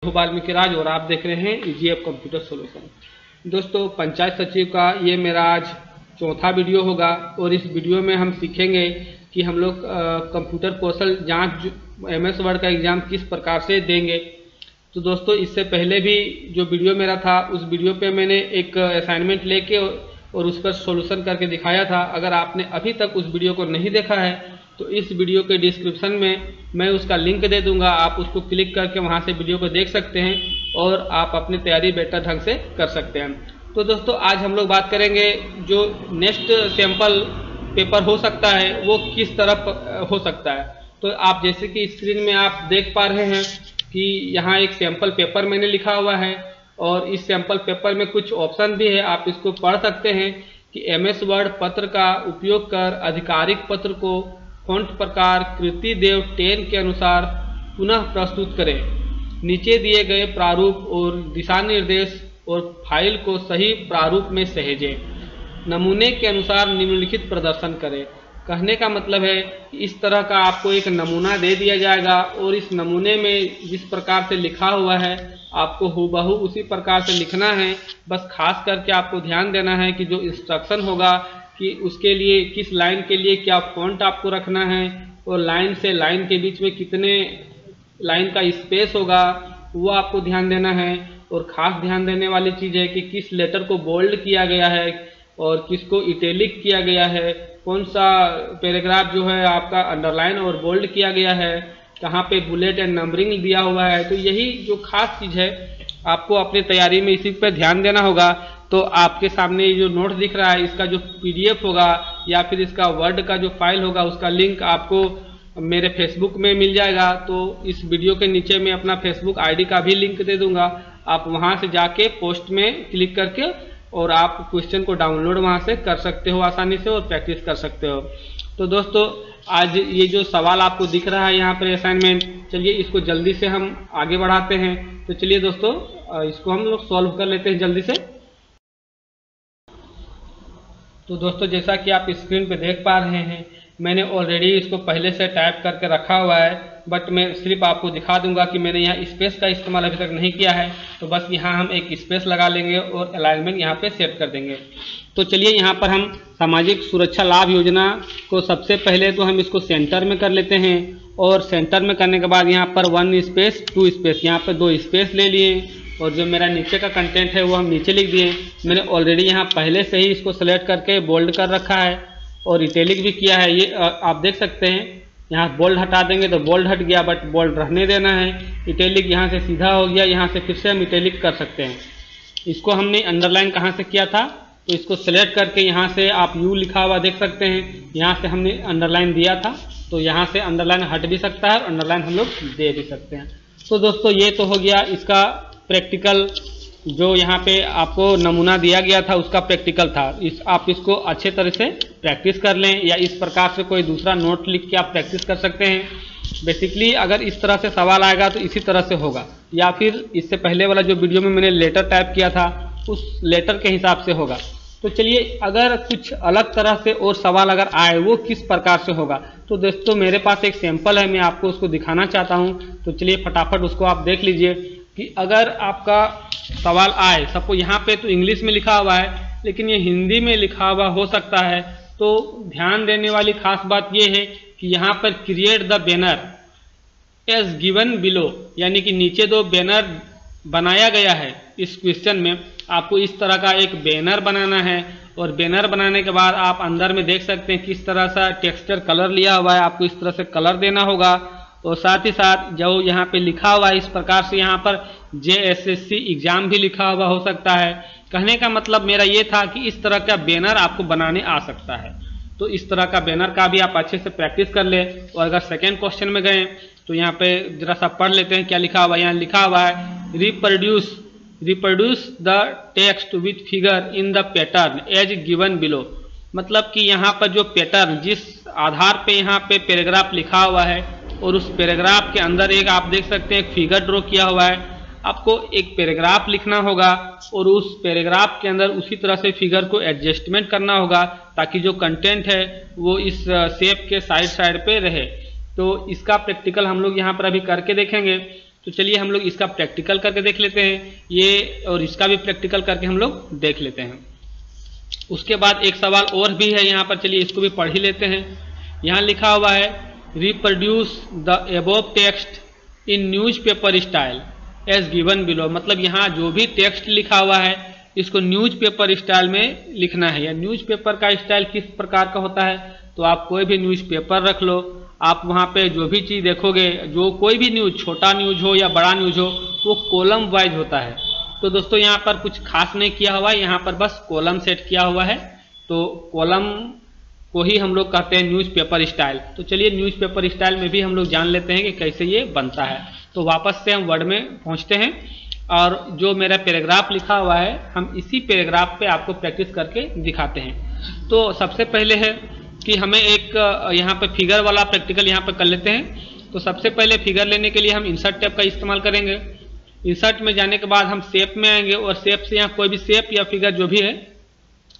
वाल्मीकि राज और आप देख रहे हैं ईजीएफ कंप्यूटर सॉल्यूशन। दोस्तों, पंचायत सचिव का ये मेरा आज चौथा वीडियो होगा और इस वीडियो में हम सीखेंगे कि हम लोग कंप्यूटर कौशल जांच एमएस वर्ड का एग्ज़ाम किस प्रकार से देंगे। तो दोस्तों, इससे पहले भी जो वीडियो मेरा था उस वीडियो पे मैंने एक असाइनमेंट लेके और उस पर सॉल्यूशन करके दिखाया था। अगर आपने अभी तक उस वीडियो को नहीं देखा है तो इस वीडियो के डिस्क्रिप्शन में मैं उसका लिंक दे दूंगा, आप उसको क्लिक करके वहां से वीडियो को देख सकते हैं और आप अपनी तैयारी बेहतर ढंग से कर सकते हैं। तो दोस्तों, आज हम लोग बात करेंगे जो नेक्स्ट सैंपल पेपर हो सकता है वो किस तरफ हो सकता है। तो आप जैसे कि स्क्रीन में आप देख पा रहे हैं कि यहाँ एक सैंपल पेपर मैंने लिखा हुआ है और इस सैंपल पेपर में कुछ ऑप्शन भी है, आप इसको पढ़ सकते हैं कि एमएस वर्ड पत्र का उपयोग कर आधिकारिक पत्र को फॉन्ट प्रकार कृति देव 10 के अनुसार पुनः प्रस्तुत करें। नीचे दिए गए प्रारूप और दिशा निर्देश और फाइल को सही प्रारूप में सहेजें। नमूने के अनुसार निम्नलिखित प्रदर्शन करें। कहने का मतलब है कि इस तरह का आपको एक नमूना दे दिया जाएगा और इस नमूने में जिस प्रकार से लिखा हुआ है आपको हूबहू उसी प्रकार से लिखना है। बस खास करके आपको ध्यान देना है कि जो इंस्ट्रक्शन होगा कि उसके लिए किस लाइन के लिए क्या फॉन्ट आपको रखना है और लाइन से लाइन के बीच में कितने लाइन का स्पेस होगा वो आपको ध्यान देना है। और ख़ास ध्यान देने वाली चीज़ है कि किस लेटर को बोल्ड किया गया है और किसको इटैलिक किया गया है, कौन सा पैराग्राफ जो है आपका अंडरलाइन और बोल्ड किया गया है, कहाँ पे बुलेट एंड नंबरिंग दिया हुआ है। तो यही जो खास चीज़ है आपको अपनी तैयारी में इसी पर ध्यान देना होगा। तो आपके सामने ये जो नोट दिख रहा है इसका जो पीडीएफ होगा या फिर इसका वर्ड का जो फाइल होगा उसका लिंक आपको मेरे फेसबुक में मिल जाएगा। तो इस वीडियो के नीचे मैं अपना फेसबुक आईडी का भी लिंक दे दूंगा, आप वहां से जाके पोस्ट में क्लिक करके और आप क्वेश्चन को डाउनलोड वहां से कर सकते हो आसानी से और प्रैक्टिस कर सकते हो। तो दोस्तों, आज ये जो सवाल आपको दिख रहा है यहाँ पर असाइनमेंट, चलिए इसको जल्दी से हम आगे बढ़ाते हैं। तो चलिए दोस्तों, इसको हम लोग सॉल्व कर लेते हैं जल्दी से। तो दोस्तों, जैसा कि आप स्क्रीन पे देख पा रहे हैं मैंने ऑलरेडी इसको पहले से टाइप करके रखा हुआ है, बट मैं सिर्फ आपको दिखा दूंगा कि मैंने यहाँ स्पेस का इस्तेमाल अभी तक नहीं किया है। तो बस यहाँ हम एक स्पेस लगा लेंगे और अलाइनमेंट यहाँ पे सेट कर देंगे। तो चलिए यहाँ पर हम सामाजिक सुरक्षा लाभ योजना को सबसे पहले तो हम इसको सेंटर में कर लेते हैं और सेंटर में करने के बाद यहाँ पर 1 स्पेस 2 स्पेस यहाँ पर 2 स्पेस ले लिए और जो मेरा नीचे का कंटेंट है वो हम नीचे लिख दिए। मैंने ऑलरेडी यहाँ पहले से ही इसको सेलेक्ट करके बोल्ड कर रखा है और इटैलिक भी किया है। ये आप देख सकते हैं, यहाँ बोल्ड हटा देंगे तो बोल्ड हट गया बट बोल्ड रहने देना है। इटैलिक यहाँ से सीधा हो गया, यहाँ से फिर से हम इटैलिक कर सकते हैं। इसको हमने अंडरलाइन कहाँ से किया था तो इसको सेलेक्ट करके यहाँ से आप यू लिखा हुआ देख सकते हैं, यहाँ से हमने अंडरलाइन दिया था तो यहाँ से अंडरलाइन हट भी सकता है और अंडरलाइन हम लोग दे भी सकते हैं। तो दोस्तों, ये तो हो गया इसका प्रैक्टिकल, जो यहाँ पे आपको नमूना दिया गया था उसका प्रैक्टिकल था। आप इसको अच्छे तरह से प्रैक्टिस कर लें या इस प्रकार से कोई दूसरा नोट लिख के आप प्रैक्टिस कर सकते हैं। बेसिकली अगर इस तरह से सवाल आएगा तो इसी तरह से होगा, या फिर इससे पहले वाला जो वीडियो में मैंने लेटर टाइप किया था उस लेटर के हिसाब से होगा। तो चलिए, अगर कुछ अलग तरह से और सवाल अगर आए वो किस प्रकार से होगा, तो दोस्तों मेरे पास एक सैंपल है, मैं आपको उसको दिखाना चाहता हूँ। तो चलिए फटाफट उसको आप देख लीजिए कि अगर आपका सवाल आए, सबको यहाँ पे तो इंग्लिश में लिखा हुआ है लेकिन ये हिंदी में लिखा हुआ हो सकता है। तो ध्यान देने वाली खास बात ये है कि यहाँ पर create the banner as given below, यानी कि नीचे 2 बैनर बनाया गया है। इस क्वेश्चन में आपको इस तरह का एक बैनर बनाना है और बैनर बनाने के बाद आप अंदर में देख सकते हैं किस तरह सा टेक्सचर कलर लिया हुआ है, आपको इस तरह से कलर देना होगा। और साथ ही साथ जो यहाँ पे लिखा हुआ है इस प्रकार से यहाँ पर JSSC एग्जाम भी लिखा हुआ हो सकता है। कहने का मतलब मेरा ये था कि इस तरह का बैनर आपको बनाने आ सकता है। तो इस तरह का बैनर का भी आप अच्छे से प्रैक्टिस कर ले। और अगर सेकेंड क्वेश्चन में गए तो यहाँ पे जरा सा पढ़ लेते हैं क्या लिखा हुआ है। यहाँ लिखा हुआ है reproduce the text with figure in the pattern as given below. मतलब कि यहाँ पर जो पैटर्न जिस आधार पे यहाँ पे पैराग्राफ लिखा हुआ है और उस पैराग्राफ के अंदर एक आप देख सकते हैं एक फिगर ड्रॉ किया हुआ है। आपको एक पैराग्राफ लिखना होगा और उस पैराग्राफ के अंदर उसी तरह से फिगर को एडजस्टमेंट करना होगा ताकि जो कंटेंट है वो इस शेप के साइड पे रहे। तो इसका प्रैक्टिकल हम लोग यहाँ पर अभी करके देखेंगे। तो चलिए हम लोग इसका प्रैक्टिकल करके देख लेते हैं ये, और इसका भी प्रैक्टिकल करके हम लोग देख लेते हैं। उसके बाद एक सवाल और भी है यहाँ पर, चलिए इसको भी पढ़ ही लेते हैं। यहाँ लिखा हुआ है reproduce the above text in newspaper style as given below. मतलब यहाँ जो भी टेक्स्ट लिखा हुआ है इसको न्यूज़पेपर स्टाइल में लिखना है। या न्यूज़पेपर का स्टाइल किस प्रकार का होता है, तो आप कोई भी न्यूज़पेपर रख लो, आप वहाँ पे जो भी चीज़ देखोगे, जो कोई भी न्यूज़, छोटा न्यूज़ हो या बड़ा न्यूज़ हो, वो कॉलम वाइज होता है। तो दोस्तों यहाँ पर कुछ खास नहीं किया हुआ है, यहाँ पर बस कॉलम सेट किया हुआ है। तो कॉलम को ही हम लोग कहते हैं न्यूज़पेपर स्टाइल। तो चलिए न्यूज़पेपर स्टाइल में भी हम लोग जान लेते हैं कि कैसे ये बनता है। तो वापस से हम वर्ड में पहुँचते हैं, और जो मेरा पैराग्राफ लिखा हुआ है हम इसी पैराग्राफ पे आपको प्रैक्टिस करके दिखाते हैं। तो सबसे पहले है कि हमें एक यहाँ पे फिगर वाला प्रैक्टिकल यहाँ पे कर लेते हैं। तो सबसे पहले फिगर लेने के लिए हम इंसर्ट टैब का इस्तेमाल करेंगे। इंसर्ट में जाने के बाद हम शेप में आएंगे, और शेप से यहाँ कोई भी शेप या फिगर जो भी है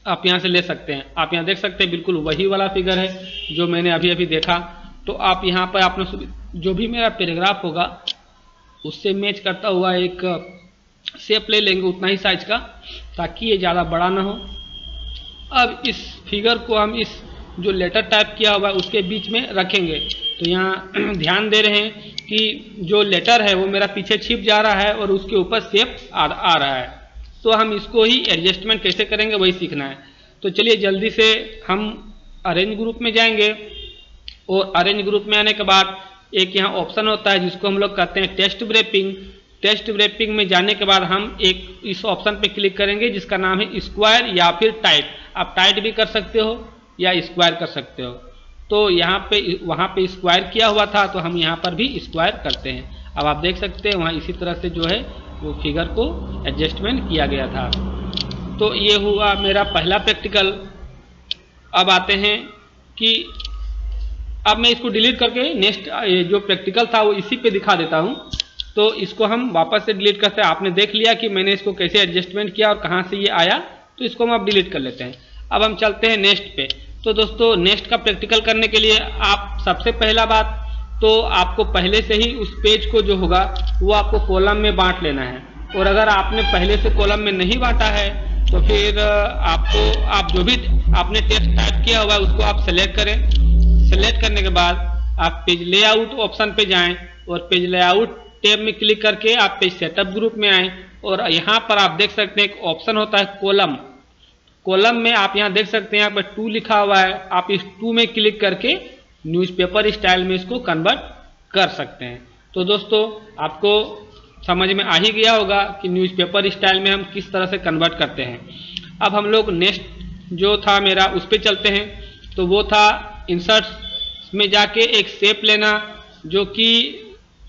आप यहाँ से ले सकते हैं। आप यहाँ देख सकते हैं बिल्कुल वही वाला फिगर है जो मैंने अभी अभी देखा। तो आप यहाँ पर आपने जो भी मेरा पैराग्राफ होगा उससे मैच करता हुआ एक शेप ले लेंगे, उतना ही साइज का, ताकि ये ज़्यादा बड़ा ना हो। अब इस फिगर को हम इस जो लेटर टाइप किया हुआ है उसके बीच में रखेंगे। तो यहाँ ध्यान दे रहे हैं कि जो लेटर है वो मेरा पीछे छिप जा रहा है और उसके ऊपर शेप आ रहा है। तो हम इसको ही एडजस्टमेंट कैसे करेंगे वही सीखना है। तो चलिए जल्दी से हम अरेंज ग्रुप में जाएंगे, और अरेंज ग्रुप में आने के बाद एक यहाँ ऑप्शन होता है जिसको हम लोग कहते हैं टेक्स्ट रैपिंग। टेक्स्ट रैपिंग में जाने के बाद हम एक इस ऑप्शन पे क्लिक करेंगे जिसका नाम है स्क्वायर या फिर टाइट। आप टाइट भी कर सकते हो या स्क्वायर कर सकते हो। तो यहाँ पे वहाँ पे स्क्वायर किया हुआ था, तो हम यहाँ पर भी स्क्वायर करते हैं। अब आप देख सकते हैं वहाँ इसी तरह से जो है वो फिगर को एडजस्टमेंट किया गया था। तो ये हुआ मेरा पहला प्रैक्टिकल। अब आते हैं कि अब मैं इसको डिलीट करके नेक्स्ट जो प्रैक्टिकल था वो इसी पे दिखा देता हूँ। तो इसको हम वापस से डिलीट करते हैं। आपने देख लिया कि मैंने इसको कैसे एडजस्टमेंट किया और कहाँ से ये आया, तो इसको हम अब डिलीट कर लेते हैं। अब हम चलते हैं नेक्स्ट पे। तो दोस्तों नेक्स्ट का प्रैक्टिकल करने के लिए आप सबसे पहला बात तो आपको पहले से ही उस पेज को जो होगा वो आपको कॉलम में बांट लेना है। और अगर आपने पहले से कॉलम में नहीं बांटा है तो फिर आप जो भी आपने टेक्स्ट टाइप किया हुआ है उसको आप सेलेक्ट करें। सेलेक्ट करने के बाद आप पेज लेआउट ऑप्शन पे जाएं, और पेज लेआउट टैब में क्लिक करके आप पेज सेटअप ग्रुप में आएँ, और यहाँ पर आप देख सकते हैं एक ऑप्शन होता है कॉलम। कॉलम में आप यहाँ देख सकते हैं यहाँ पर 2 लिखा हुआ है। आप इस 2 में क्लिक करके न्यूज़पेपर स्टाइल में इसको कन्वर्ट कर सकते हैं। तो दोस्तों आपको समझ में आ ही गया होगा कि न्यूज़पेपर स्टाइल में हम किस तरह से कन्वर्ट करते हैं। अब हम लोग नेक्स्ट जो था मेरा उस पर चलते हैं। तो वो था इंसर्ट में जाके एक शेप लेना जो कि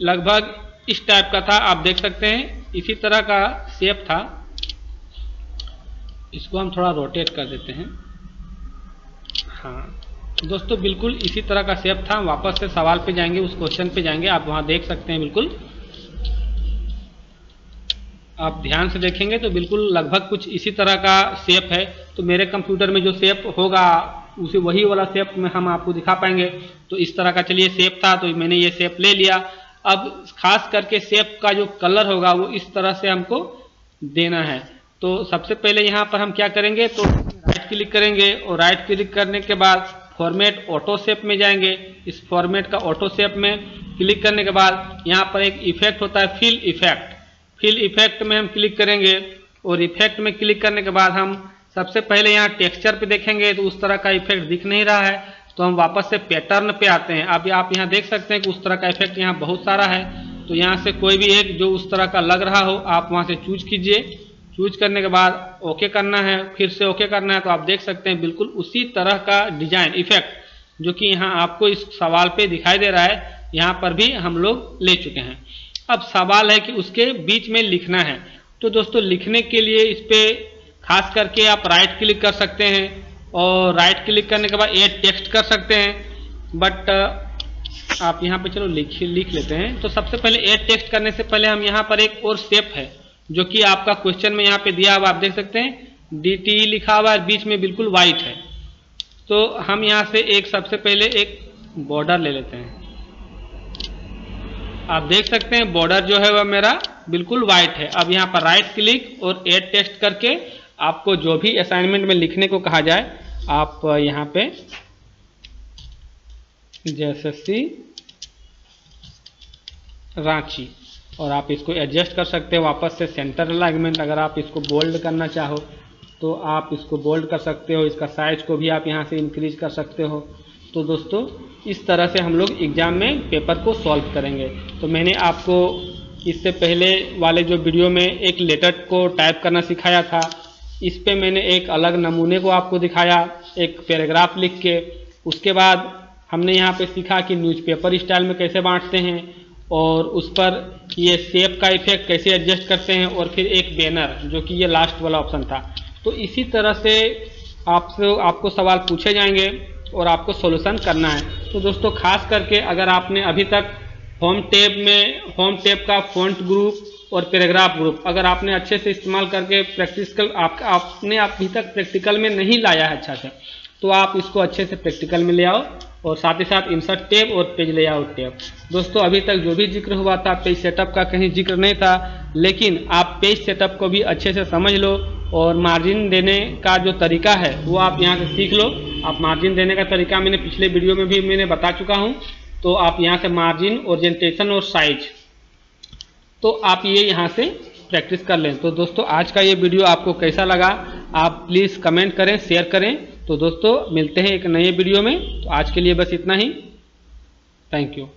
लगभग इस टाइप का था। आप देख सकते हैं इसी तरह का शेप था। इसको हम थोड़ा रोटेट कर देते हैं। हाँ दोस्तों बिल्कुल इसी तरह का शेप था। वापस से सवाल पे जाएंगे, उस क्वेश्चन पे जाएंगे, आप वहाँ देख सकते हैं बिल्कुल आप ध्यान से देखेंगे तो बिल्कुल लगभग कुछ इसी तरह का शेप है। तो मेरे कंप्यूटर में जो शेप होगा उसे वही वाला शेप में हम आपको दिखा पाएंगे। तो इस तरह का चलिए शेप था, तो मैंने ये शेप ले लिया। अब खास करके शेप का जो कलर होगा वो इस तरह से हमको देना है। तो सबसे पहले यहाँ पर हम क्या करेंगे, तो राइट क्लिक करेंगे और राइट क्लिक करने के बाद फॉर्मेट ऑटो शेप में जाएंगे। इस फॉर्मेट का ऑटो शेप में क्लिक करने के बाद यहाँ पर एक इफेक्ट होता है फिल इफेक्ट। फिल इफेक्ट में हम क्लिक करेंगे और इफेक्ट में क्लिक करने के बाद हम सबसे पहले यहाँ टेक्सचर पे देखेंगे तो उस तरह का इफेक्ट दिख नहीं रहा है। तो हम वापस से पैटर्न पे आते हैं। अब आप यहाँ देख सकते हैं कि उस तरह का इफेक्ट यहाँ बहुत सारा है। तो यहाँ से कोई भी एक जो उस तरह का लग रहा हो आप वहाँ से चूज कीजिए। चूज करने के बाद ओके करना है, फिर से ओके करना है। तो आप देख सकते हैं बिल्कुल उसी तरह का डिजाइन इफेक्ट जो कि यहाँ आपको इस सवाल पे दिखाई दे रहा है, यहाँ पर भी हम लोग ले चुके हैं। अब सवाल है कि उसके बीच में लिखना है। तो दोस्तों लिखने के लिए इस पर खास करके आप राइट क्लिक कर सकते हैं और राइट क्लिक करने के बाद ऐड टेक्स्ट कर सकते हैं। बट आप यहाँ पे चलो लिख लेते हैं। तो सबसे पहले ऐड टेक्स्ट करने से पहले हम यहाँ पर एक और स्टेप है जो कि आपका क्वेश्चन में यहाँ पे दिया हुआ आप देख सकते हैं DTE लिखा हुआ है, बीच में बिल्कुल वाइट है। तो हम यहाँ से एक सबसे पहले एक बॉर्डर ले लेते हैं। आप देख सकते हैं बॉर्डर जो है वह मेरा बिल्कुल वाइट है। अब यहाँ पर राइट क्लिक और ऐड टेक्स्ट करके आपको जो भी असाइनमेंट में लिखने को कहा जाए आप यहाँ पे JSSC रांची और आप इसको एडजस्ट कर सकते हैं वापस से सेंटर अलाइनमेंट। अगर आप इसको बोल्ड करना चाहो तो आप इसको बोल्ड कर सकते हो, इसका साइज को भी आप यहाँ से इंक्रीज कर सकते हो। तो दोस्तों इस तरह से हम लोग एग्जाम में पेपर को सॉल्व करेंगे। तो मैंने आपको इससे पहले वाले जो वीडियो में एक लेटर को टाइप करना सिखाया था, इस पे मैंने एक अलग नमूने को आपको दिखाया, एक पैराग्राफ लिख के। उसके बाद हमने यहाँ पे सीखा कि न्यूज़पेपर स्टाइल में कैसे बांटते हैं और उस पर ये शेप का इफेक्ट कैसे एडजस्ट करते हैं, और फिर एक बैनर जो कि ये लास्ट वाला ऑप्शन था। तो इसी तरह से आपको सवाल पूछे जाएंगे और आपको सॉल्यूशन करना है। तो दोस्तों खास करके अगर आपने अभी तक होम टैब का फॉन्ट ग्रुप और पैराग्राफ ग्रुप अगर आपने अच्छे से इस्तेमाल करके आपने अभी तक प्रैक्टिकल में नहीं लाया है अच्छा से, तो आप इसको अच्छे से प्रैक्टिकल में ले आओ और साथ ही साथ इंसर्ट टैब और पेज लेआउट टैब। दोस्तों अभी तक जो भी जिक्र हुआ था पेज सेटअप का कहीं जिक्र नहीं था, लेकिन आप पेज सेटअप को भी अच्छे से समझ लो और मार्जिन देने का जो तरीका है वो आप यहाँ से सीख लो। आप मार्जिन देने का तरीका मैंने पिछले वीडियो में भी मैंने बता चुका हूँ। तो आप यहाँ से मार्जिन, ओरिएंटेशन और साइज, तो आप ये यहाँ से प्रैक्टिस कर लें। तो दोस्तों आज का ये वीडियो आपको कैसा लगा आप प्लीज़ कमेंट करें, शेयर करें। तो दोस्तों मिलते हैं एक नए वीडियो में। तो आज के लिए बस इतना ही। Thank you.